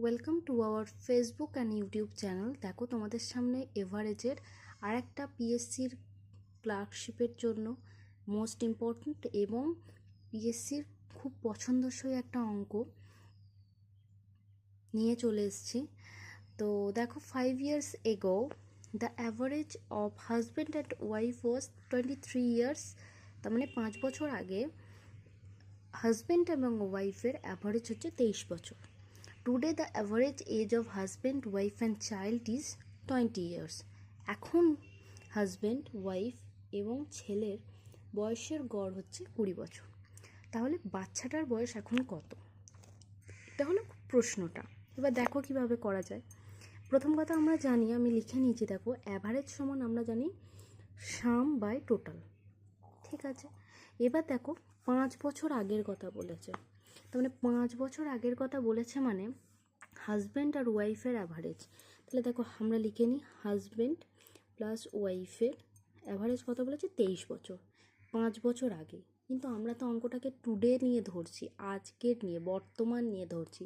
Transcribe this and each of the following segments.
Welcome to our Facebook and YouTube channel. দেখো তোমাদের সামনে এভারেজের আর একটা পিএসসির ক্লার্কশিপের জন্য মোস্ট ইম্পর্ট্যান্ট এবং পিএসসির খুব পছন্দসই একটা অঙ্ক নিয়ে চলে এসেছি। তো দেখো 5 years ago the average of husband and wife was 23 years। তার মানে 5 বছর আগে হাজব্যান্ড এবং ওয়াইফের অ্যাভারেজ হচ্ছে 23 বছর। Today the average age of husband wife and child is 20 years। এখন হাজব্যান্ড ওয়াইফ এবং ছেলের বয়সের গড় হচ্ছে 20 বছর। তাহলে বাচ্চাটার বয়স এখন কত? এটা হলো প্রশ্নটা। এবার দেখো কিভাবে করা যায়। প্রথম কথা আমরা জানি, আমি লিখে নিয়েছি, দেখো অ্যাভারেজ সমান আমরা জানি সাম বাই টোটাল, ঠিক আছে। এবার দেখো 5 বছর আগের কথা বলেছে, তার মানে 5 বছর আগের কথা বলেছে মানে হাজব্যান্ড আর ওয়াইফের অ্যাভারেজ। তাহলে দেখো আমরা লিখে নিই হাজব্যান্ড প্লাস ওয়াইফের অ্যাভারেজ কত বলেছে 23 বছর, 5 বছর আগে। কিন্তু আমরা তো অঙ্কটাকে টুডে নিয়ে ধরছি, আজকের নিয়ে, বর্তমান নিয়ে ধরছি।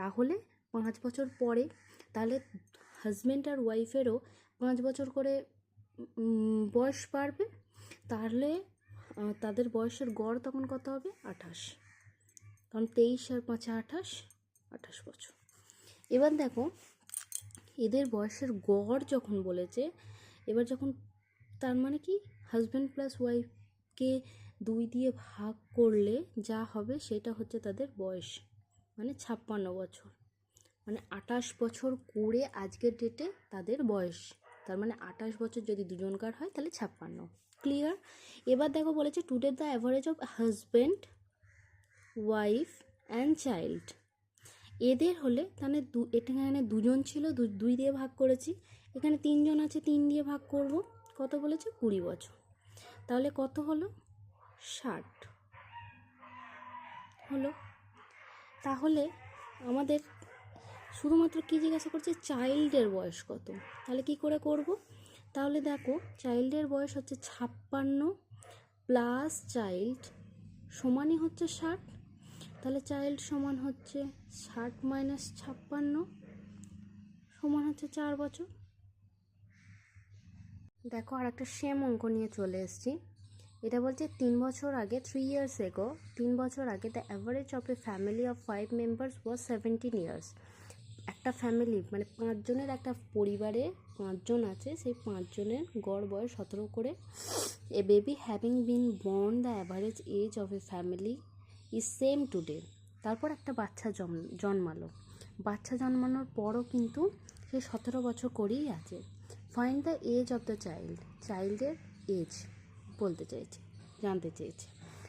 তাহলে 5 বছর পরে, তাহলে হাজব্যান্ড আর ওয়াইফেরও 5 বছর করে বয়স বাড়বে। তাহলে তাদের বয়সের গড় তখন কত হবে? 28, কারণ 23 আর 5 28 বছর। এবার দেখো এদের বয়সের গড় যখন বলেছে, এবার যখন তার মানে কি হাজব্যান্ড প্লাস ওয়াইফকে 2 দিয়ে ভাগ করলে যা হবে সেটা হচ্ছে তাদের বয়স, মানে 56 বছর, মানে 28 বছর করে আজকের ডেটে তাদের বয়স। তার মানে 28 বছর যদি দুজনকার হয় তাহলে 56। ক্লিয়ার? এবার দেখো বলেছে today the average of husband wife and child. এদের হলে তাহলে এখানে দুজন ছিল, 2 দিয়ে ভাগ করেছি। এখানে 3 জন আছে, 3 দিয়ে ভাগ করব। কত বলেছে? 20 বছর। তাহলে কত হলো? 60 হলো। তাহলে আমাদের শুধুমাত্র কি জিজ্ঞাসা করছে? চাইল্ডের বয়স কত। তাহলে কি করে করব? তাহলে দেখো চাইল্ডের বয়স হচ্ছে 56 প্লাস চাইল্ড সমানই হচ্ছে 60। তাহলে চাইল্ড সমান হচ্ছে 60 মাইনাস 56 সমান হচ্ছে 4 বছর। দেখো আর একটা সেম অঙ্ক নিয়ে চলে এসেছি। এটা বলছে 3 বছর আগে 3 years ago 3 বছর আগে the average of a family of 5 members was 17 years। একটা ফ্যামিলি মানে 5 জনের একটা পরিবারে 5 জন আছে, সেই 5 জনের গড় বয়স 17 করে। A baby having been born the average age of a family is same today. তারপর একটা বাচ্চা জন্মালো। বাচ্চা জন্মানোর পরও কিন্তু সে 17 বছর করেই আছে। Find the age of the child. চাইল্ডের এজ বলতে চাইছে, জানতে চেয়েছে।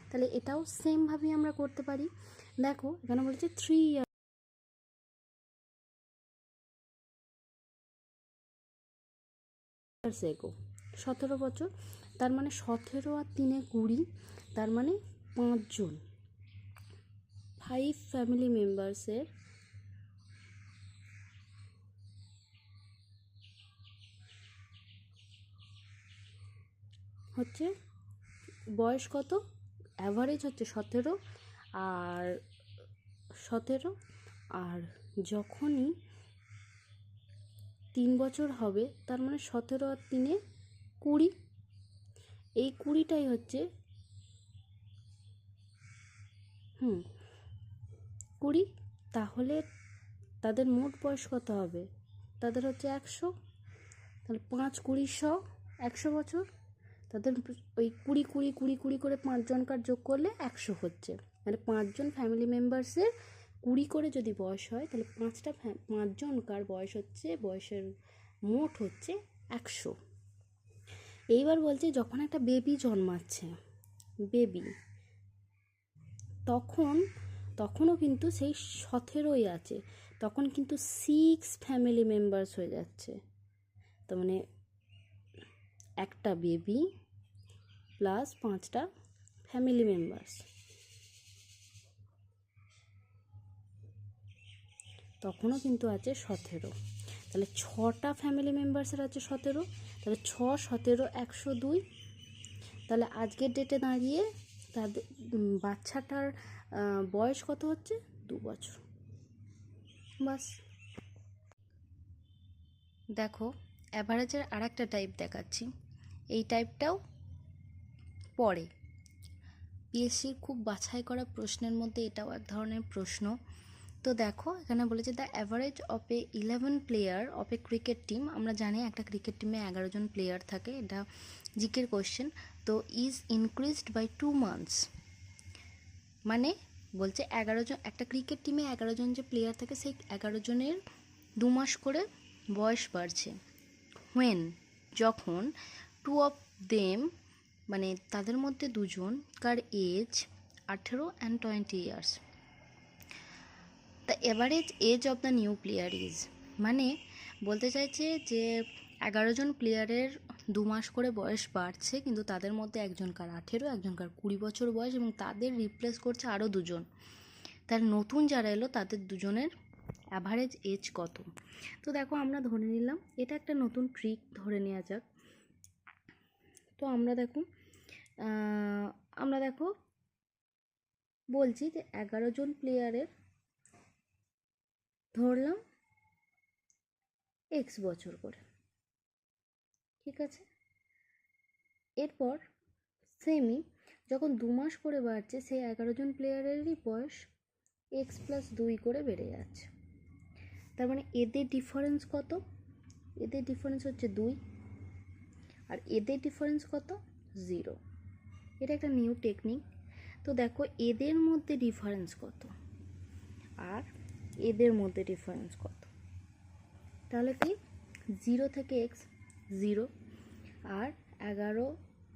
তাহলে এটাও সেমভাবেই আমরা করতে পারি। দেখো এখানে বলেছে 3 years এগো, 17 বছর। তার মানে 17 আর 3 20, তার মানে 5 জন, 5 ফ্যামিলি মেম্বার্সের হচ্ছে বয়স কত? অ্যাভারেজ হচ্ছে 17 আর 17, আর যখনই 3 বছর হবে তার মানে 17 আর 3 20, এই 20টাই হচ্ছে 20। তাহলে তাদের মোট বয়স কত হবে? তাদের হচ্ছে 100। তাহলে 5 20 100, 100 বছর। তাদের ওই 20 20 20 20 করে 5 জনকার যোগ করলে 100 হচ্ছে, মানে 5 জন ফ্যামিলি মেম্বার্সের 20 করে যদি বয়স হয় তাহলে 5 জনকার বয়স হচ্ছে, বয়সের মোট হচ্ছে 100। এইবার বলছে যখন একটা বেবি জন্মাচ্ছে, বেবি, তখনও কিন্তু সেই 17ই আছে, তখন কিন্তু 6 ফ্যামিলি মেম্বার্স হয়ে যাচ্ছে। তার মানে একটা বেবি প্লাস 5টা ফ্যামিলি মেম্বার্স, তখনও কিন্তু আছে 17। তাহলে 6টা ফ্যামিলি মেম্বার্সের আছে 17, তাহলে 6 17 102। তাহলে আজকের ডেটে দাঁড়িয়ে তাদের বাচ্চাটার বয়স কত হচ্ছে? 2 বছর। বাস। দেখো অ্যাভারেজের আর একটা টাইপ দেখাচ্ছি, এই টাইপটাও পড়ে পিএসসির খুব বাছাই করা প্রশ্নের মধ্যে এটাও এক ধরনের প্রশ্ন। তো দেখো এখানে বলেছে the average of A 11 player of A cricket team. আমরা জানি একটা ক্রিকেট টিমে 11 জন প্লেয়ার থাকে, এটা জিকের কোয়েশ্চেন। তো ইজ ইনক্রিজড বাই 2 months, মানে বলছে 11 জন, একটা ক্রিকেট টিমে 11 জন যে প্লেয়ার থাকে সেই 11 জনের 2 মাস করে বয়স বাড়ছে। হোয়েন, যখন 2 of them, মানে তাদের মধ্যে দুজন কার age 18 and 20 years, the average age of the new player is, মানে বলতে চাইছে যে 11 জন প্লেয়ারের 2 মাস করে বয়স বাড়ছে, কিন্তু তাদের মধ্যে একজনকার 18, একজনকার 20 বছর বয়স, এবং তাদের রিপ্লেস করছে আরও দুজন। তার নতুন যারা এলো তাদের দুজনের অ্যাভারেজ এজ কত। তো দেখো আমরা ধরে নিলাম, এটা একটা নতুন ট্রিক, ধরে নেওয়া যাক। তো আমরা দেখো বলছি যে 11 জন প্লেয়ারের ধরলাম এক্স বছর করে, ঠিক আছে। এরপর সেমি যখন 2 মাস করে বাড়ছে, সেই 11 জন প্লেয়ারেরই বয়স x+2 করে বেড়ে যাচ্ছে। তার মানে এদের ডিফারেন্স কত? এদের ডিফারেন্স হচ্ছে 2, আর এদের ডিফারেন্স কত? 0। এটা একটা নিউ টেকনিক। তো দেখো এদের মধ্যে ডিফারেন্স কত আর এদের মধ্যে ডিফারেন্স কত, তাহলে কি 0 থেকে x 0, আর 11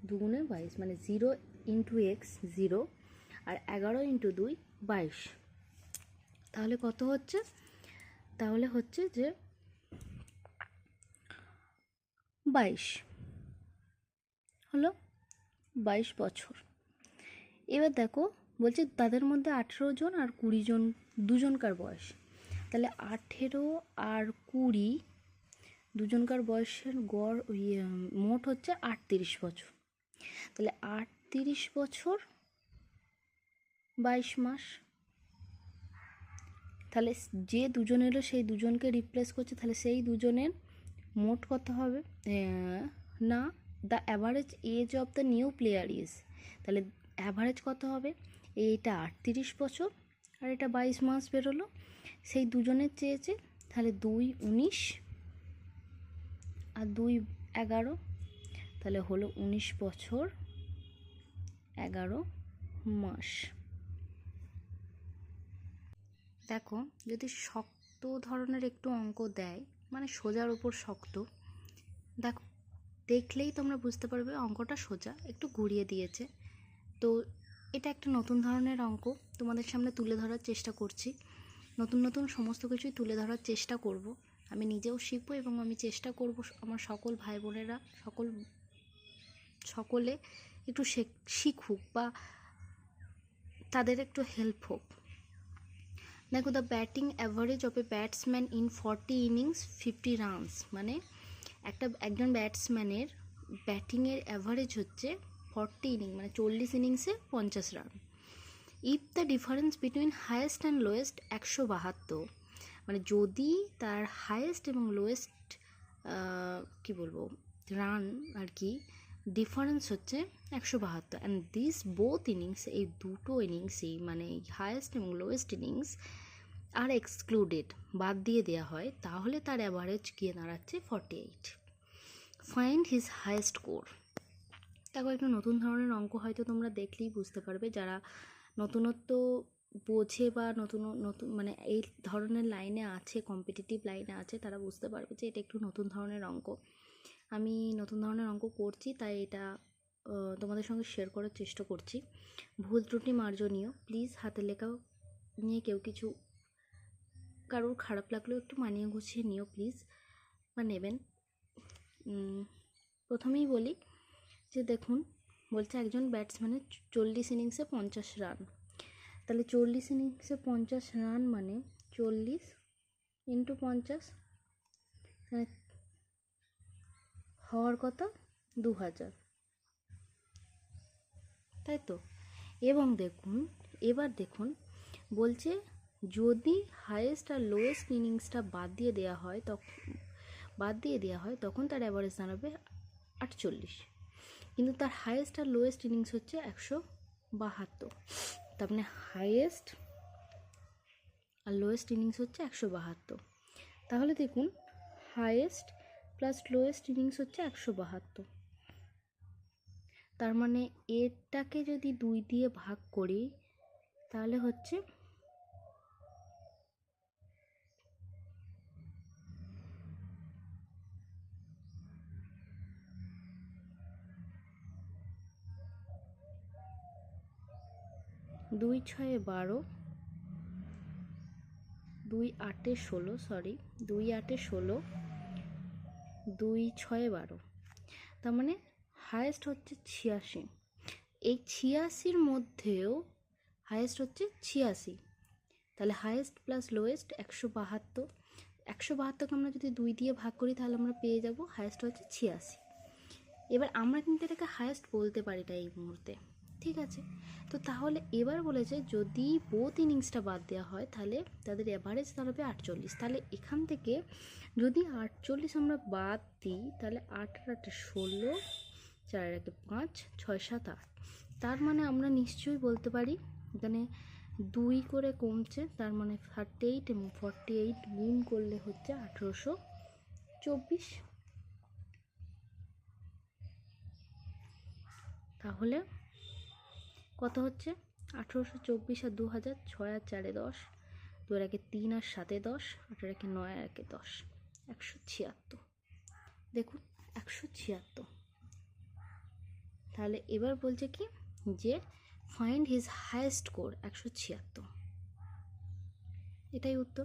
2 22, মানে 0 ইন্টু এক্স 0, আর 11 ইন্টু 2 22। তাহলে কত হচ্ছে? তাহলে হচ্ছে যে 22 হলো, 22 বছর। এবার দেখো বলছে তাদের মধ্যে 18 জন আর 20 জন দুজনকার বয়স, তাহলে 18 আর 20 দুজনকার বয়সের গড় মোট হচ্ছে 38 বছর। তাহলে 38 বছর 22 মাস। তাহলে যে দুজন এলো সেই দুজনকে রিপ্লেস করছে, তাহলে সেই দুজনের মোট কত হবে? না, the average age of the new player is, তাহলে অ্যাভারেজ কত হবে? এইটা 38 বছর আর এটা 22 মাস বেরোলো, সেই দুজনের চেয়েছে, তাহলে 2 19 আর 2 11, তাহলে হলো 19 বছর 11 মাস। দেখো যদি শক্ত ধরনের একটু অঙ্ক দেয়, মানে সোজার উপর শক্ত, দেখো দেখলেই তোমরা বুঝতে পারবে অঙ্কটা সোজা, একটু ঘুরিয়ে দিয়েছে। তো এটা একটা নতুন ধরনের অঙ্ক তোমাদের সামনে তুলে ধরার চেষ্টা করছি। নতুন নতুন সমস্ত কিছুই তুলে ধরার চেষ্টা করব, আমি নিজেও শিখবো এবং আমি চেষ্টা করব আমার সকল ভাই বোনেরা সকলে একটু শিখুক বা তাদের একটু হেল্প হোক। দেখো the batting average of A batsman in 40 innings 50 runs, মানে একজন ব্যাটসম্যানের ব্যাটিংয়ের অ্যাভারেজ হচ্ছে 40 ইনিং, মানে 40 ইনিংসে 50 run. If the difference between highest and lowest 172, মানে যদি তার হায়েস্ট এবং লোয়েস্ট কি বলবো রান আর কি ডিফারেন্স হচ্ছে 172, অ্যান্ড দিস বোথ ইনিংস, এই দুটো ইনিংসই মানে হায়েস্ট এবং লোয়েস্ট ইনিংস আর এক্সক্লুডেড, বাদ দিয়ে দেওয়া হয়, তাহলে তার অ্যাভারেজ গিয়ে দাঁড়াচ্ছে 48। Find his highest score. দেখো একটু নতুন ধরনের অঙ্ক, হয়তো তোমরা দেখলেই বুঝতে পারবে, যারা নতুনত্ব বোঝে বা নতুন নতুন মানে এই ধরনের লাইনে আছে, কম্পিটিটিভ লাইনে আছে, তারা বুঝতে পারবে যে এটা একটু নতুন ধরনের অঙ্ক। আমি নতুন ধরনের অঙ্ক করছি, তাই এটা তোমাদের সঙ্গে শেয়ার করার চেষ্টা করছি। ভুল ত্রুটি মার্জনীয়, প্লিজ হাতের লেখা নিয়ে কেউ কিছু কারোর খারাপ লাগলেও একটু মানিয়ে গুছিয়ে নিও প্লিজ, বা নেবেন। প্রথমেই বলি যে দেখুন বলছে একজন ব্যাটসম্যানের 40 ইনিংসে 50 রান, তাহলে 40 ইনিংসে 50 রান মানে 40 ইন্টু 50, হওয়ার কথা 2000, তাই তো। এবং এবার দেখুন বলছে যদি হায়েস্ট আর লোয়েস্ট ইনিংসটা বাদ দিয়ে দেওয়া হয় তখন তার অ্যাভারেজ দাঁড়াবে 48, কিন্তু তার হায়েস্ট আর লোয়েস্ট ইনিংস হচ্ছে 172, তার মানে হায়েস্ট আর লোয়েস্ট ইনিংস হচ্ছে 172। তাহলে দেখুন হায়েস্ট প্লাস লোয়েস্ট ইনিংস হচ্ছে 172, তার মানে এটাকে যদি 2 দিয়ে ভাগ করি তাহলে হচ্ছে 2 6 12, 2 8 16, 2 8 16, 2 6 12, তার মানে হায়েস্ট হচ্ছে 86। এই 86-র মধ্যেও হায়েস্ট হচ্ছে 86, তাহলে হায়েস্ট প্লাস লোয়েস্ট 172। 172কে আমরা যদি 2 দিয়ে ভাগ করি তাহলে আমরা পেয়ে যাব হায়েস্ট হচ্ছে 86। এবার আমরা কিন্তু এটাকে হায়েস্ট বলতে পারি না এই মুহূর্তে, ঠিক আছে? তো তাহলে এবার বলেছে যদি বোথ ইনিংসটা বাদ দেওয়া হয় তাহলে তাদের অ্যাভারেজ দাঁড়াবে 48। তাহলে এখান থেকে যদি 48 আমরা বাদ দিই তাহলে 8 আর 8 16, 4 আর 1 5, 6 7 8, তার মানে আমরা নিশ্চয়ই বলতে পারি এখানে 2 করে কমছে, তার মানে 38 এবং 48 গুণ করলে হচ্ছে 1824। তাহলে কত হচ্ছে 1824 আর 2000, 6 আর 4 10, 2 আর 1 3 আর 7 10, 8 আর 1 9 আর 1 10, 176। দেখুন 176। তাহলে এবার বলছে কি যে ফাইন্ড হিজ হাইয়েস্ট স্কোর 176, এটাই উত্তর।